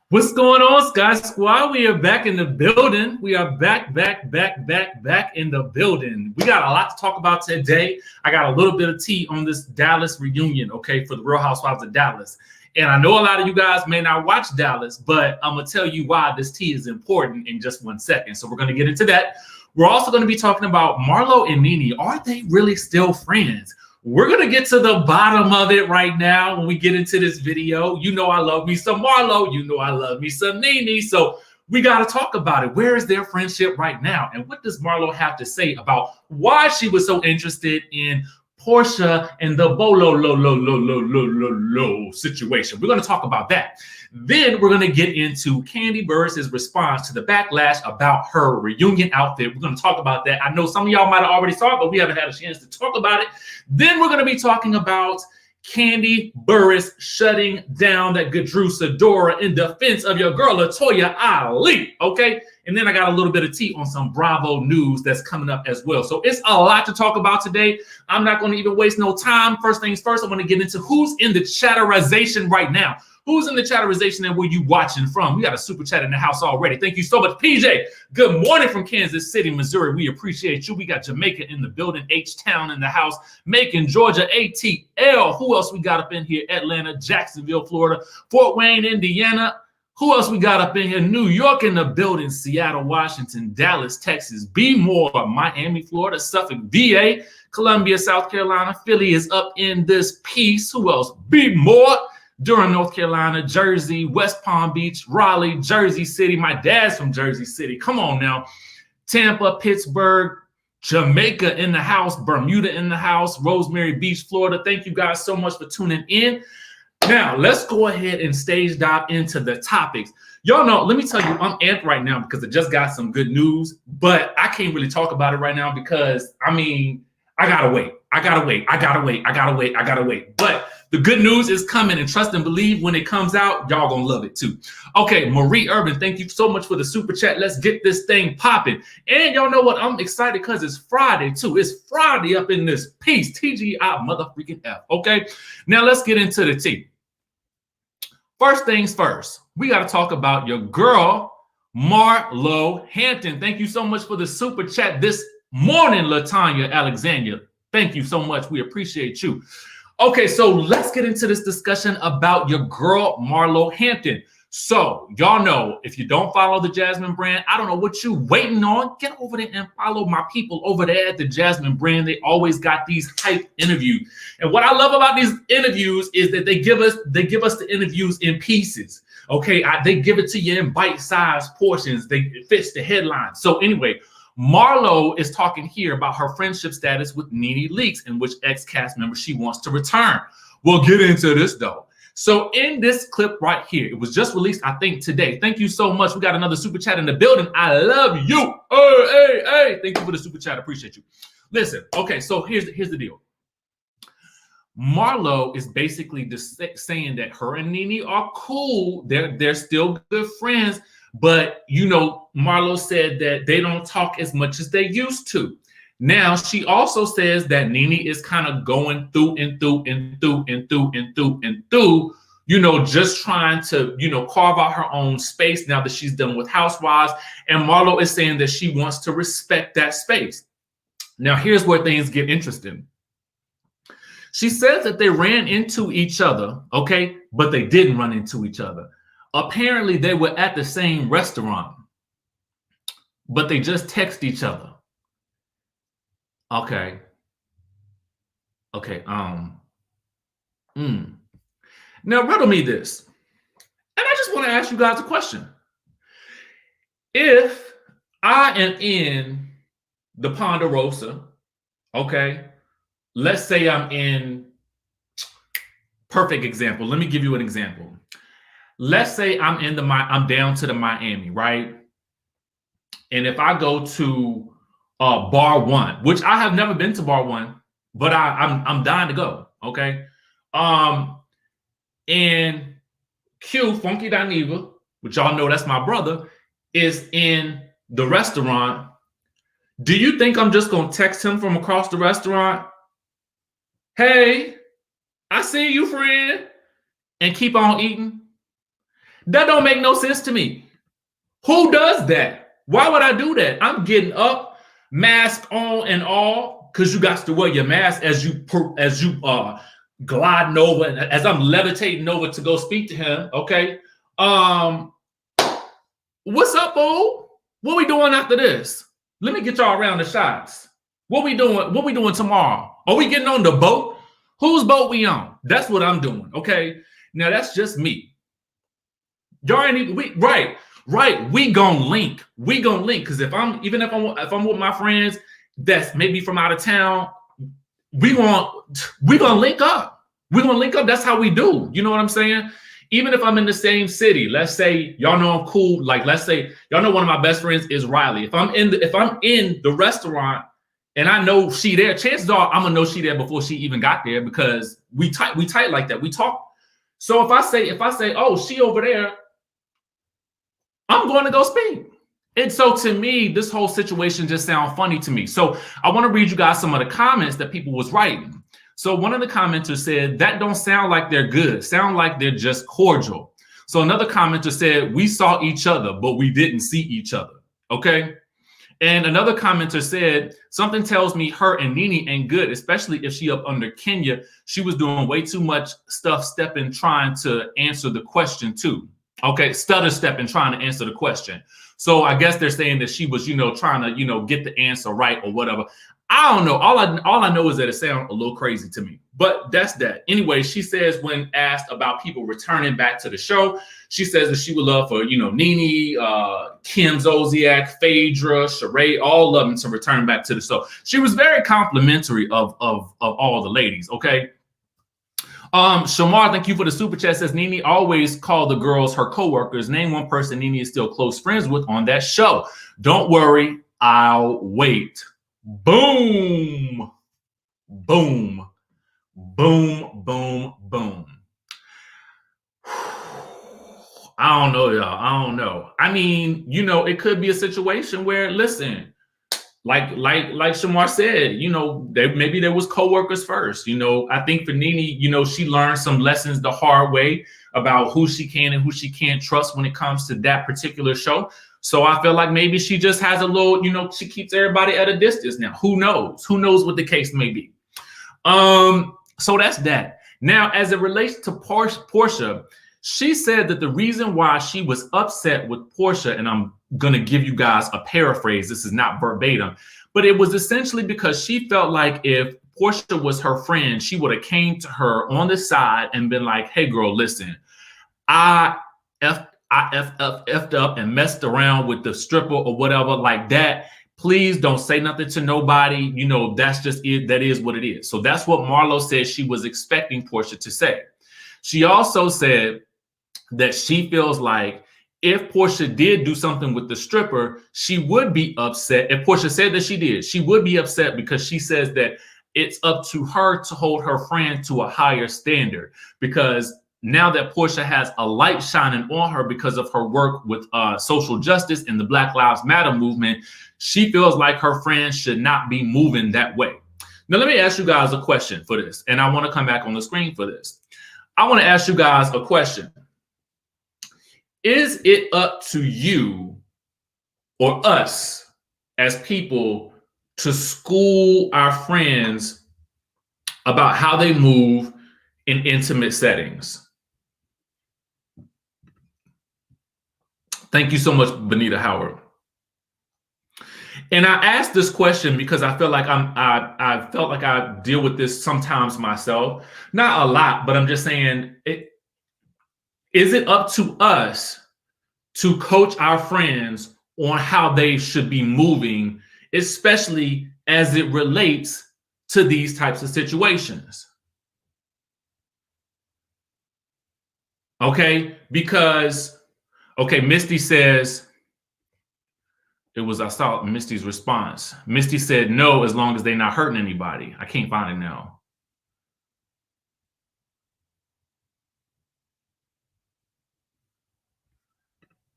What's going on, Sky Squad? We are back in the building. We are back in the building. We got a lot to talk about today. I got a little bit of tea on this Dallas reunion, okay, for the Real Housewives of Dallas. And I know a lot of you guys may not watch Dallas, but I'm going to tell you why this tea is important in just 1 second. So we're going to get into that. We're also going to be talking about Marlo and NENE. Are they really still friends? We're going to get to the bottom of it right now when we get into this video. You know I love me some Marlo. You know I love me some NENE. So we got to talk about it. Where is their friendship right now? And what does Marlo have to say about why she was so interested in Porsha and the Bolo situation? We're going to talk about that. Then we're going to get into KANDI Burruss' response to the backlash about her reunion outfit. We're going to talk about that. I know some of y'all might have already saw it, but we haven't had a chance to talk about it. Then we're going to be talking about KANDI Burruss shutting down that good Sidora in defense of your girl, LATOYA Ali. Okay. And then I got a little bit of tea on some Bravo news that's coming up as well. So it's a lot to talk about today. I'm not going to even waste no time. First things first, I want to get into who's in the chatterization right now. Who's in the chatterization and where you watching from? We got a super chat in the house already. Thank you so much, PJ. Good morning from Kansas City, Missouri. We appreciate you. We got Jamaica in the building, H-Town in the house, Macon, Georgia, ATL. Who else we got up in here? Atlanta, Jacksonville, Florida, Fort Wayne, Indiana. Who else we got up in here? New York in the building, Seattle, Washington, Dallas, Texas, B More, Miami, Florida, Suffolk, VA, Columbia, South Carolina. Philly is up in this piece. Who else? B More. Durham, North Carolina, Jersey, West Palm Beach, Raleigh, Jersey City. My dad's from Jersey City. Come on now. Tampa, Pittsburgh, Jamaica in the house, Bermuda in the house, Rosemary Beach, Florida. Thank you guys so much for tuning in. Now, let's go ahead and stage dive into the topics. Y'all know, let me tell you, I'm amped right now because I just got some good news, but I can't really talk about it right now because, I mean, I gotta wait. But the good news is coming, and trust and believe when it comes out, y'all gonna love it too. Okay, Marie Urban, thank you so much for the super chat. Let's get this thing popping. And y'all know what? I'm excited because it's Friday too. It's Friday up in this piece. TGI motherfucking F. Okay, now let's get into the tea. First things first, we got to talk about your girl, Marlo Hampton. Thank you so much for the super chat this morning, LaTanya Alexandria. Thank you so much. We appreciate you. Okay, so let's get into this discussion about your girl, Marlo Hampton. So y'all know, if you don't follow the Jasmine brand, I don't know what you waiting on. Get over there and follow my people over there at the Jasmine brand. They always got these hype interviews. And what I love about these interviews is that they give us the interviews in pieces. Okay, they give it to you in bite-sized portions. It fits the headline. So anyway, Marlo is talking here about her friendship status with NENE Leakes, in which ex-cast member she wants to return. We'll get into this though. So in this clip right here, it was just released, I think, today. Thank you so much. We got another super chat in the building. I love you. Hey. Thank you for the super chat. I appreciate you. Listen, okay, so here's the deal. Marlo is basically just saying that her and NENE are cool. They're still good friends. But, you know, Marlo said that they don't talk as much as they used to. Now, she also says that NENE is kind of going through, you know, just trying to, you know, carve out her own space now that she's done with Housewives. And Marlo is saying that she wants to respect that space. Now, here's where things get interesting. She says that they ran into each other, okay, but they didn't run into each other. Apparently, they were at the same restaurant, but they just text each other. Okay. Now, riddle me this. And I just want to ask you guys a question. If I am in the Ponderosa, okay, let's say I'm in, perfect example. Let me give you an example. Let's say I'm down to the Miami, right? And if I go to Bar One, which I have never been to Bar One, but I'm dying to go, okay? And Q, Funky Dineva, which y'all know that's my brother, is in the restaurant. Do you think I'm just gonna text him from across the restaurant? Hey, I see you, friend, and keep on eating? That don't make no sense to me. Who does that? Why would I do that? I'm getting up, mask on and all, because you got to wear your mask as you gliding over, and as I'm levitating over to go speak to him. Okay. What's up, boo? What we doing after this? Let me get y'all around the shots. What we doing? What we doing tomorrow? Are we getting on the boat? Whose boat we on? That's what I'm doing. Okay. Now that's just me. Y'all ain't even, right. We gonna link. We gonna link. Cause if I'm with my friends that's maybe from out of town, we gonna link up. We're gonna link up. That's how we do. You know what I'm saying? Even if I'm in the same city, let's say y'all know I'm cool. Like, let's say y'all know one of my best friends is Riley. If I'm in the restaurant and I know she there, chances are I'm gonna know she there before she even got there, because we tight like that. We talk. So if I say, oh, she over there, I'm going to go speak. And so to me, this whole situation just sounds funny to me. So I want to read you guys some of the comments that people was writing. So one of the commenters said, that don't sound like they're good. Sound like they're just cordial. So another commenter said, we saw each other, but we didn't see each other. Okay. And another commenter said, something tells me her and NENE ain't good, especially if she up under Kenya. She was doing way too much stuff, stepping, trying to answer the question too. Okay. Stutter stepping, trying to answer the question. So I guess they're saying that she was, trying to, get the answer right or whatever. I don't know. All I know is that it sounds a little crazy to me, but that's that. Anyway, she says when asked about people returning back to the show, she says that she would love for, NENE, Kim Zolciak, Phaedra, Sheree, all of them to return back to the show. She was very complimentary of all the ladies. Okay. Shamar, thank you for the super chat. Says NENE always call the girls her coworkers. Name one person NENE is still close friends with on that show. Don't worry, I'll wait. Boom, boom, boom, boom, boom. I don't know, y'all. I don't know. I mean, it could be a situation where, listen, like Shamar said, maybe there was coworkers first. I think for NENE, she learned some lessons the hard way about who she can and who she can't trust when it comes to that particular show. So I feel like maybe she just has a little, she keeps everybody at a distance now. Who knows? Who knows what the case may be? So that's that. Now, as it relates to Porsha, she said that the reason why she was upset with Porsha, and I'm going to give you guys a paraphrase, this is not verbatim, but it was essentially because she felt like if Porsha was her friend, she would have came to her on the side and been like, hey, girl, listen, I effed up and messed around with the stripper or whatever like that. Please don't say nothing to nobody. That's just it. That is what it is. So that's what Marlo said she was expecting Porsha to say. She also said that she feels like if Porsha did do something with the stripper, she would be upset. If Porsha said that she did, she would be upset because she says that it's up to her to hold her friend to a higher standard, because now that Porsha has a light shining on her because of her work with social justice and the Black Lives Matter movement, she feels like her friends should not be moving that way. Now, let me ask you guys a question for this, and I want to come back on the screen for this. I want to ask you guys a question. Is it up to you or us as people to school our friends about how they move in intimate settings? Thank you so much, Benita Howard. And I asked this question because I feel like I felt like I deal with this sometimes myself. Not a lot, but I'm just saying, is it up to us to coach our friends on how they should be moving, especially as it relates to these types of situations? Okay, because, okay, Misty says, I saw Misty's response. Misty said no, as long as they're not hurting anybody. I can't find it now.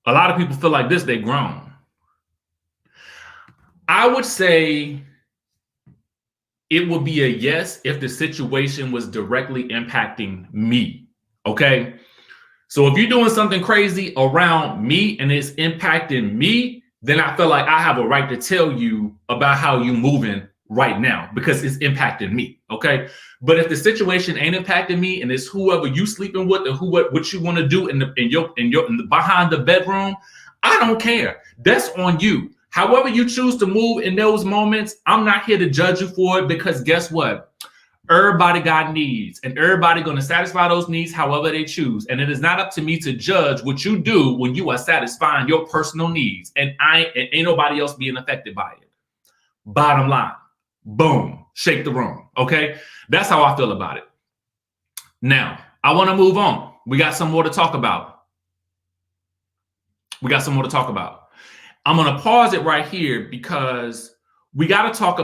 A lot of people feel like this, they grown. I would say it would be a yes if the situation was directly impacting me. Okay. So if you're doing something crazy around me and it's impacting me, then I feel like I have a right to tell you about how you're moving right now because it's impacting me. Okay. But if the situation ain't impacting me and it's whoever you sleeping with or what you want to do in the behind the bedroom, I don't care. That's on you. However you choose to move in those moments, I'm not here to judge you for it because guess what? Everybody got needs and everybody going to satisfy those needs however they choose. And it is not up to me to judge what you do when you are satisfying your personal needs and ain't nobody else being affected by it. Bottom line, boom, shake the room. Okay. That's how I feel about it. Now I want to move on. We got some more to talk about. I'm going to pause it right here because I'm going to talk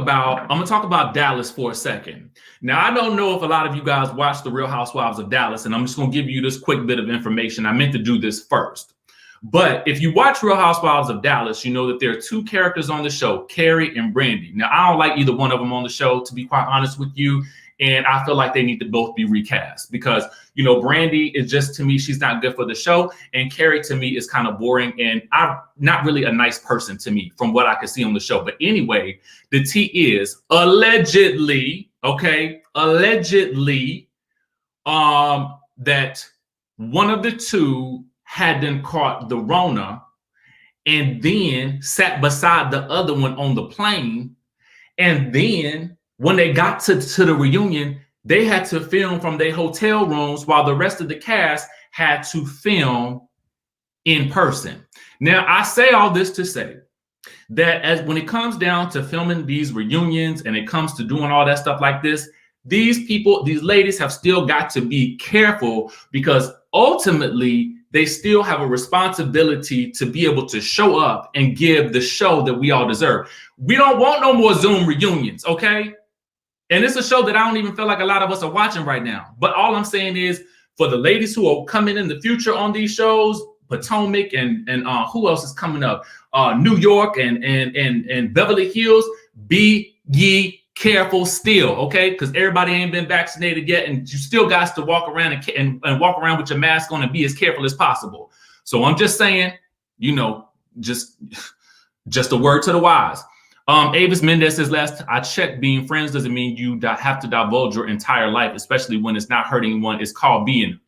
about Dallas for a second. Now, I don't know if a lot of you guys watch The Real Housewives of Dallas, and I'm just going to give you this quick bit of information. I meant to do this first. But if you watch Real Housewives of Dallas, you know that there are two characters on the show, Carrie and Brandy. Now, I don't like either one of them on the show, to be quite honest with you. And I feel like they need to both be recast because, you know, Brandy is just, to me, she's not good for the show. And Carrie, to me, is kind of boring and I'm not really a nice person to me from what I could see on the show. But anyway, the tea is allegedly, that one of the two had then caught the Rona and then sat beside the other one on the plane. And then when they got to the reunion, they had to film from their hotel rooms while the rest of the cast had to film in person. Now, I say all this to say that when it comes down to filming these reunions and it comes to doing all that stuff like this, these ladies have still got to be careful because ultimately they still have a responsibility to be able to show up and give the show that we all deserve. We don't want no more Zoom reunions, okay? And it's a show that I don't even feel like a lot of us are watching right now. But all I'm saying is for the ladies who are coming in the future on these shows, Potomac and who else is coming up? New York and Beverly Hills, be ye careful still, okay? Because everybody ain't been vaccinated yet, and you still got to walk around and walk around with your mask on and be as careful as possible. So I'm just saying, you know, just a word to the wise. Avis Mendez says, last I checked, being friends doesn't mean you have to divulge your entire life, especially when it's not hurting anyone. It's called being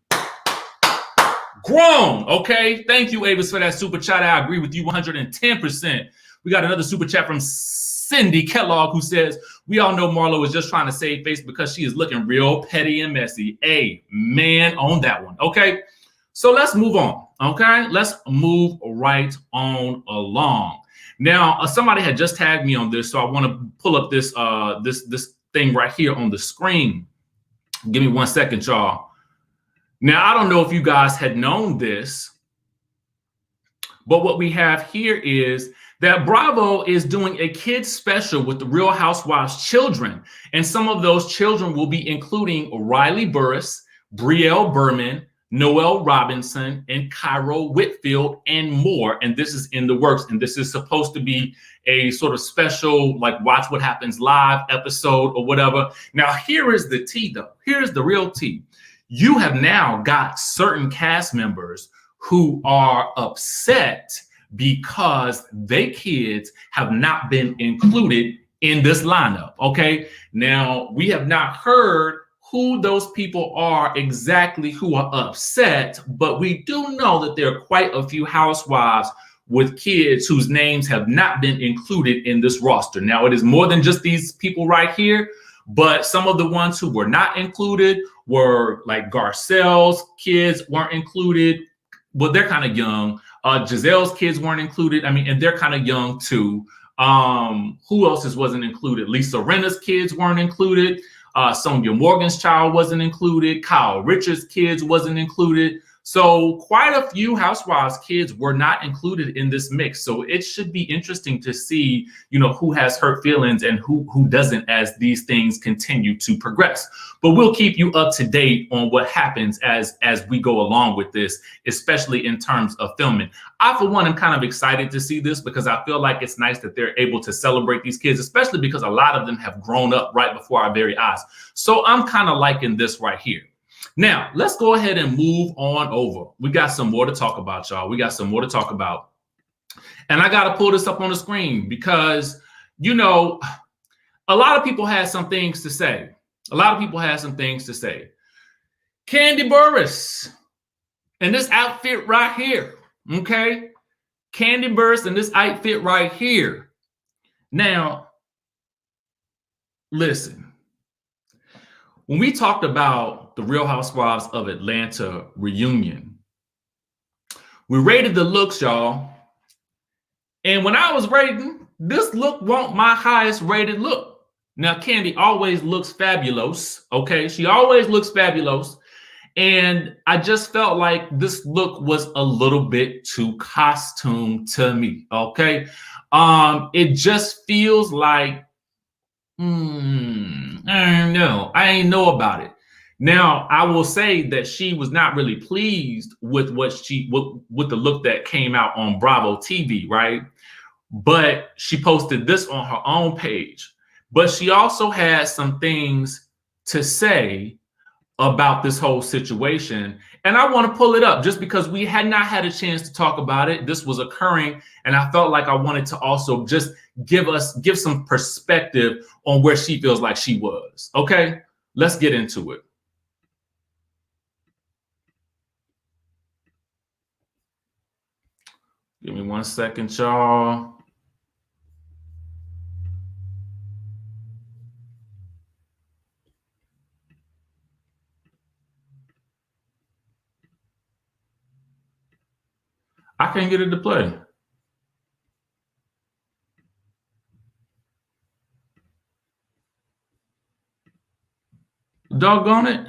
grown. Okay. Thank you, Avis, for that super chat. I agree with you 110%. We got another super chat from Cindy Kellogg who says, we all know Marlo is just trying to save face because she is looking real petty and messy. Amen on that one. Okay. So let's move on. Okay. Let's move right on along. Now, somebody had just tagged me on this, so I want to pull up this this thing right here on the screen. Give me 1 second, y'all. Now, I don't know if you guys had known this, but what we have here is that Bravo is doing a kids special with the Real Housewives children, and some of those children will be including Riley Burruss, Brielle Berman, Noel Robinson, and Cairo Whitfield, and more. And this is in the works. And this is supposed to be a sort of special, like Watch What Happens Live episode or whatever. Now, here is the tea, though. Here's the real tea. You have now got certain cast members who are upset because their kids have not been included in this lineup. Okay. Now, we have not heard who those people are exactly who are upset, but we do know that there are quite a few housewives with kids whose names have not been included in this roster. Now, it is more than just these people right here, but some of the ones who were not included were like Garcelle's kids weren't included. Well, they're kind of young. Giselle's kids weren't included. I mean, and they're kind of young too. Who else's wasn't included? Lisa Rinna's kids weren't included. Sonia Morgan's child wasn't included. Kyle Richards' kids wasn't included. So quite a few housewives' kids were not included in this mix. So it should be interesting to see, you know, who has hurt feelings and who doesn't as these things continue to progress. But we'll keep you up to date on what happens as we go along with this, especially in terms of filming. I, for one, am kind of excited to see this because I feel like it's nice that they're able to celebrate these kids, especially because a lot of them have grown up right before our very eyes. So I'm kind of liking this right here. Now, let's go ahead and move on over. We got some more to talk about, y'all. We got some more to talk about. And I got to pull this up on the screen because, you know, a lot of people had some things to say. A lot of people had some things to say. KANDI Burruss and this outfit right here, okay? KANDI Burruss and this outfit right here. Now, listen. When we talked about the Real Housewives of Atlanta reunion, we rated the looks, y'all. And when I was rating, this look wasn't my highest rated look. Now, KANDI always looks fabulous, okay? She always looks fabulous. And I just felt like this look was a little bit too costume to me, okay? It just feels like, I don't know. I ain't know about it. Now, I will say that she was not really pleased with with the look that came out on Bravo TV, right? But she posted this on her own page. But she also had some things to say about this whole situation. And I want to pull it up just because we had not had a chance to talk about it. This was occurring. And I felt like I wanted to also just give some perspective on where she feels like she was. Okay, let's get into it. Give me 1 second, y'all. I can't get it to play. Doggone it.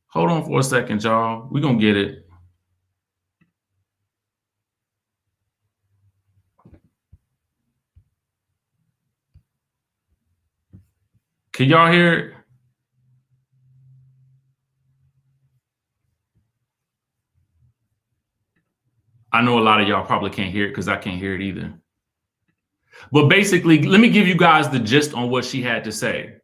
Hold on for a second, y'all. We're going to get it. Can y'all hear it? I know a lot of y'all probably can't hear it because I can't hear it either. But basically, let me give you guys the gist on what she had to say.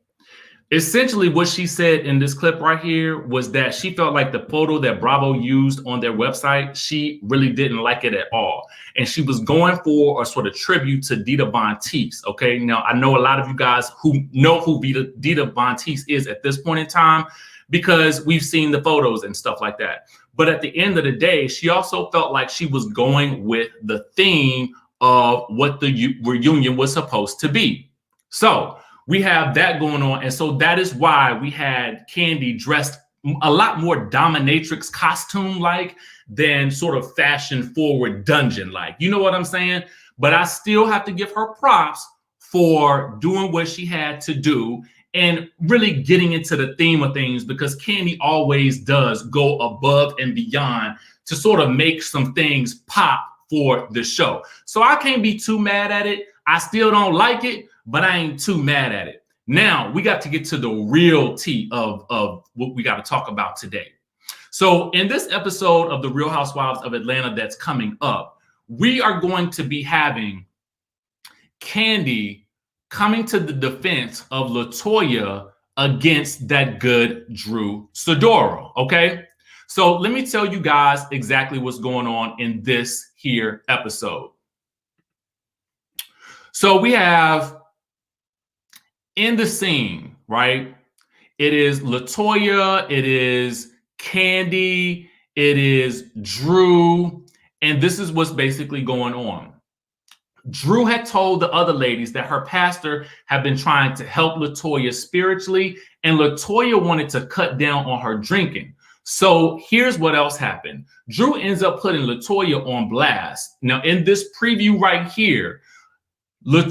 Essentially, what she said in this clip right here was that she felt like the photo that Bravo used on their website, she really didn't like it at all. And she was going for a sort of tribute to Dita Von Teese, okay? Now, I know a lot of you guys who know who Dita Von Teese is at this point in time because we've seen the photos and stuff like that. But at the end of the day, she also felt like she was going with the theme of what the reunion was supposed to be. So we have that going on. And so that is why we had KANDI dressed a lot more dominatrix costume-like than sort of fashion-forward dungeon-like. You know what I'm saying? But I still have to give her props for doing what she had to do and really getting into the theme of things, because KANDI always does go above and beyond to sort of make some things pop for the show. So I can't be too mad at it. I still don't like it, but I ain't too mad at it. Now we got to get to the real tea of what we got to talk about today. So in this episode of the Real Housewives of Atlanta that's coming up, we are going to be having KANDI coming to the defense of LATOYA against that good Drew Sidora, okay? So let me tell you guys exactly what's going on in this here episode. So we have in the scene, right? It is LATOYA, it is KANDI, it is Drew, and this is what's basically going on. Drew had told the other ladies that her pastor had been trying to help LATOYA spiritually, and LATOYA wanted to cut down on her drinking. So here's what else happened. Drew ends up putting LATOYA on blast. Now, in this preview right here, Drew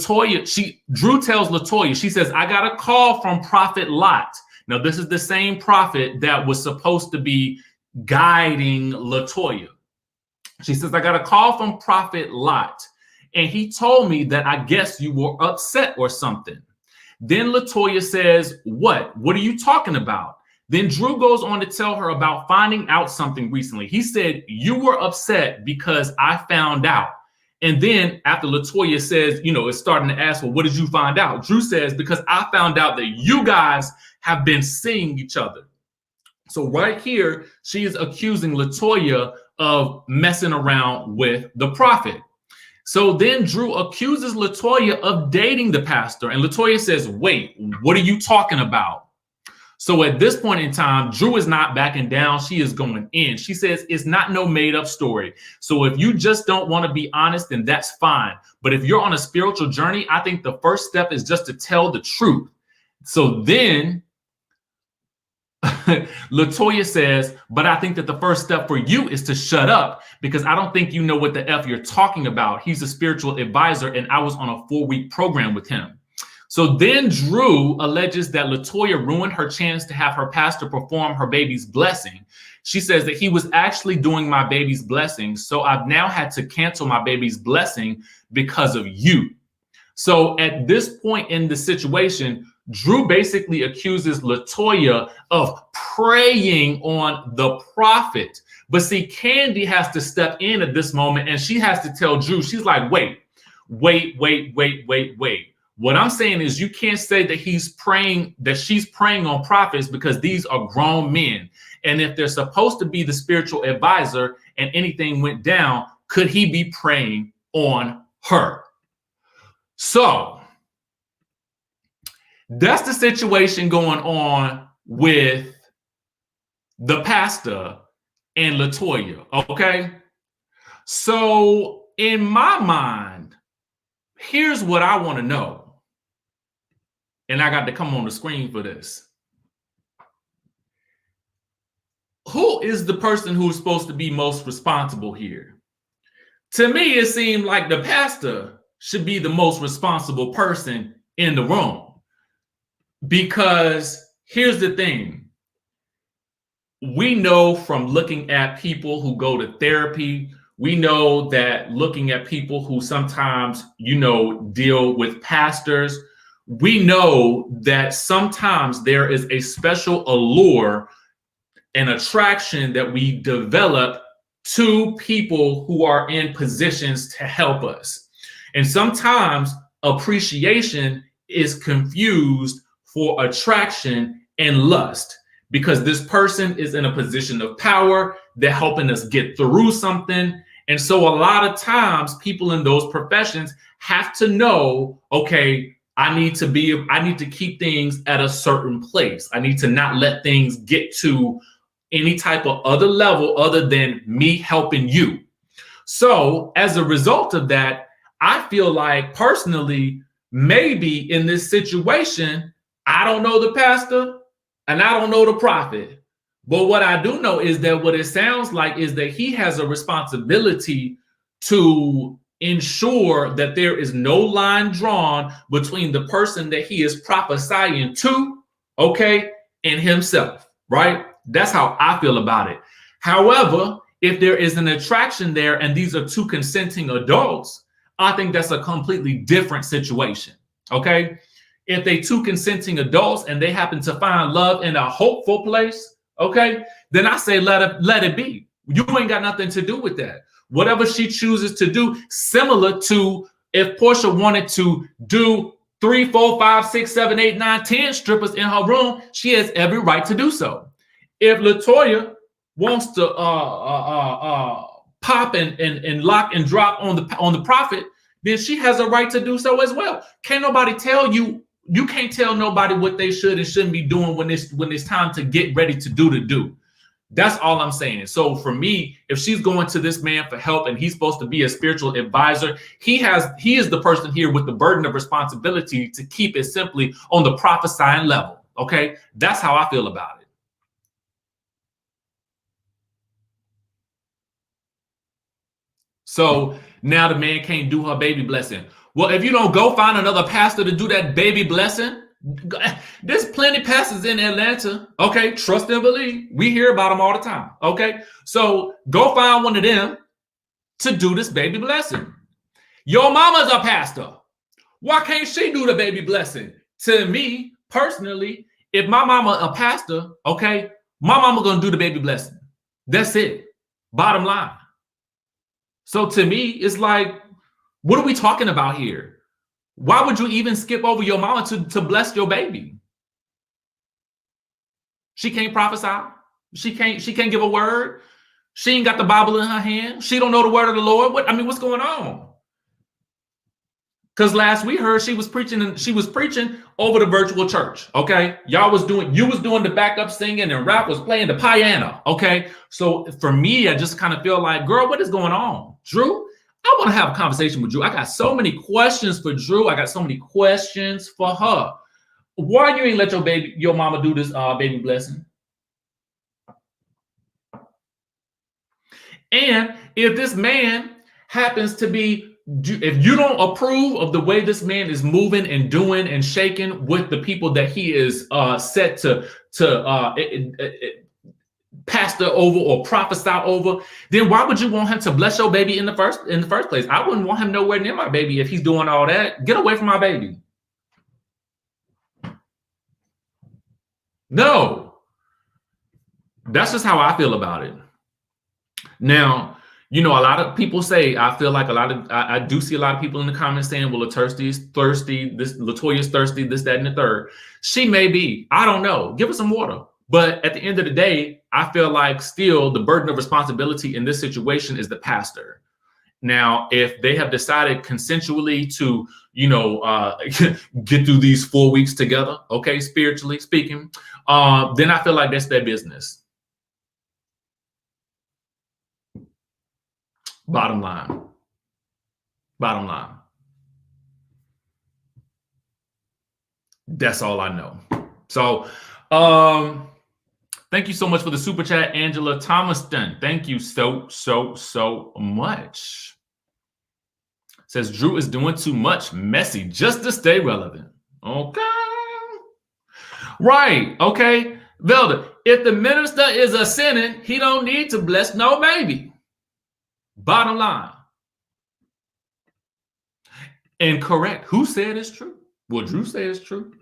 tells LATOYA, she says, I got a call from Prophet Lot. Now, this is the same prophet that was supposed to be guiding LATOYA. She says, I got a call from Prophet Lot, and he told me that I guess you were upset or something. Then LATOYA says, what? What are you talking about? Then Drew goes on to tell her about finding out something recently. He said, you were upset because I found out. And then after LaToya says, you know, is starting to ask, well, what did you find out? Drew says, because I found out that you guys have been seeing each other. So right here, she is accusing LaToya of messing around with the prophet. So then Drew accuses LaToya of dating the pastor. And LaToya says, wait, what are you talking about? So at this point in time, Drew is not backing down. She is going in. She says it's not no made up story. So if you just don't want to be honest, then that's fine. But if you're on a spiritual journey, I think the first step is just to tell the truth. So then LaToya says, but I think that the first step for you is to shut up, because I don't think you know what the F you're talking about. He's a spiritual advisor, and I was on a 4-week program with him. So then Drew alleges that LaToya ruined her chance to have her pastor perform her baby's blessing. She says that he was actually doing my baby's blessing, so I've now had to cancel my baby's blessing because of you. So at this point in the situation, Drew basically accuses LaToya of preying on the prophet. But see, Kandi has to step in at this moment, and she has to tell Drew, she's like, wait. What I'm saying is you can't say that she's preying on prophets, because these are grown men. And if they're supposed to be the spiritual advisor and anything went down, could he be preying on her? So that's the situation going on with the pastor and LaToya, okay? So in my mind, here's what I want to know. And I got to come on the screen for this. Who is the person who's supposed to be most responsible here? To me, it seemed like the pastor should be the most responsible person in the room. Because here's the thing. We know from looking at people who go to therapy, we know that looking at people who sometimes, you know, deal with pastors, we know that sometimes there is a special allure and attraction that we develop to people who are in positions to help us. And sometimes appreciation is confused for attraction and lust, because this person is in a position of power. They're helping us get through something. And so a lot of times people in those professions have to know, okay, I need to keep things at a certain place. I need to not let things get to any type of other level other than me helping you. So as a result of that, I feel like personally, maybe in this situation, I don't know the pastor and I don't know the prophet. But what I do know is that what it sounds like is that he has a responsibility to ensure that there is no line drawn between the person that he is prophesying to, okay, and himself, right? That's how I feel about it. However, if there is an attraction there and these are two consenting adults, I think that's a completely different situation, okay? If they two consenting adults and they happen to find love in a hopeful place, okay, then I say let it be. You ain't got nothing to do with that. Whatever she chooses to do, similar to if Porsha wanted to do 3, 4, 5, 6, 7, 8, 9, 10 strippers in her room, she has every right to do so. If LaToya wants to pop and lock and drop on the prophet, then she has a right to do so as well. Can't nobody tell you. You can't tell nobody what they should and shouldn't be doing when it's time to get ready to do. That's all I'm saying. So for me, if she's going to this man for help and he's supposed to be a spiritual advisor, he is the person here with the burden of responsibility to keep it simply on the prophesying level. Okay, that's how I feel about it. So now the man can't do her baby blessing. Well, if you don't go find another pastor to do that baby blessing, there's plenty of pastors in Atlanta. Okay, trust and believe. We hear about them all the time. Okay, so go find one of them to do this baby blessing. Your mama's a pastor. Why can't she do the baby blessing? To me personally, if my mama a pastor, okay, my mama gonna do the baby blessing. That's it. Bottom line. So to me, it's like, What are we talking about here? Why would you even skip over your mama to bless your baby? She can't prophesy. She can't give a word. She ain't got the Bible in her hand. She don't know the word of the Lord. What's going on? Because last we heard she was preaching over the virtual church. Okay. You was doing the backup singing and rap was playing the piano. Okay. So for me, I just kind of feel like, girl, what is going on? Drew, I want to have a conversation with Drew. I got so many questions for Drew. I got so many questions for her. Why you ain't let your mama do this baby blessing? And if this man happens to be, if you don't approve of the way this man is moving and doing and shaking with the people that he is set to pastor over or prophesy over, then why would you want him to bless your baby in the first place? I wouldn't want him nowhere near my baby if he's doing all that. Get away from my baby. No, that's just how I feel about it. Now, a lot of people say, I feel like I do see a lot of people in the comments saying, well, LaToya's thirsty, LaToya's thirsty, this, that, and the third. She may be. I don't know. Give her some water. But at the end of the day, I feel like still the burden of responsibility in this situation is the pastor. Now, if they have decided consensually to, get through these 4 weeks together, okay, spiritually speaking, then I feel like that's their business. Bottom line. That's all I know. So, thank you so much for the super chat, Angela Thomaston. Thank you so much. Says Drew is doing too much messy just to stay relevant. Okay. Right. Okay. Velda, if the minister is a sinning, he don't need to bless no baby. Bottom line. And correct. Who said it's true? Well, Drew said it's true.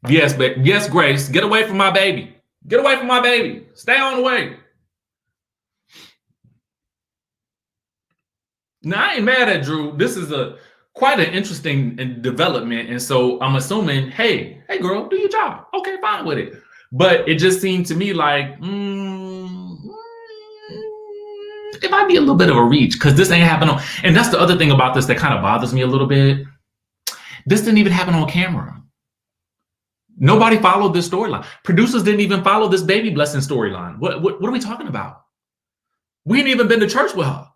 Yes, but yes, Grace. Get away from my baby. Get away from my baby. Stay on the way. Now, I ain't mad at Drew. This is quite an interesting development. And so I'm assuming, hey, girl, do your job. Okay, fine with it. But it just seemed to me like it might be a little bit of a reach because this ain't happening. And that's the other thing about this that kind of bothers me a little bit. This didn't even happen on camera. Nobody followed this storyline. Producers didn't even follow this baby blessing storyline. What are we talking about? We ain't even been to church with her.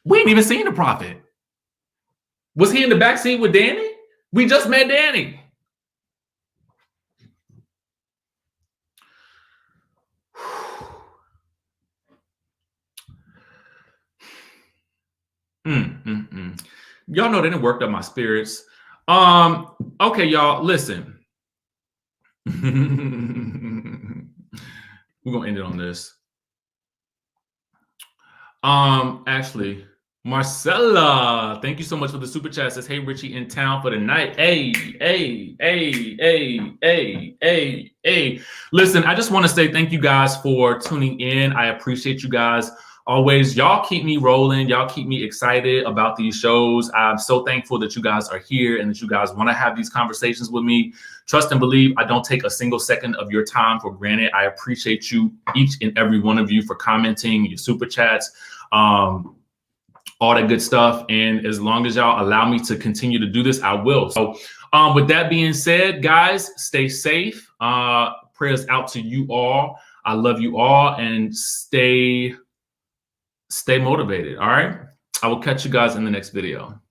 We ain't even seen the prophet. Was he in the backseat with Danny? We just met Danny. Y'all know they didn't work up my spirits. Okay, y'all, listen. We're gonna end it on this. Actually, Marcella, thank you so much for the super chat. Says, hey, Richie in town for the night. Hey. Listen, I just want to say thank you guys for tuning in. I appreciate you guys always. Y'all keep me rolling. Y'all keep me excited about these shows. I'm so thankful that you guys are here and that you guys want to have these conversations with me. Trust and believe I don't take a single second of your time for granted. I appreciate you, each and every one of you, for commenting, your super chats, all that good stuff. And as long as y'all allow me to continue to do this, I will. So with that being said, guys, stay safe. Prayers out to you all. I love you all, and stay motivated. All right. I will catch you guys in the next video.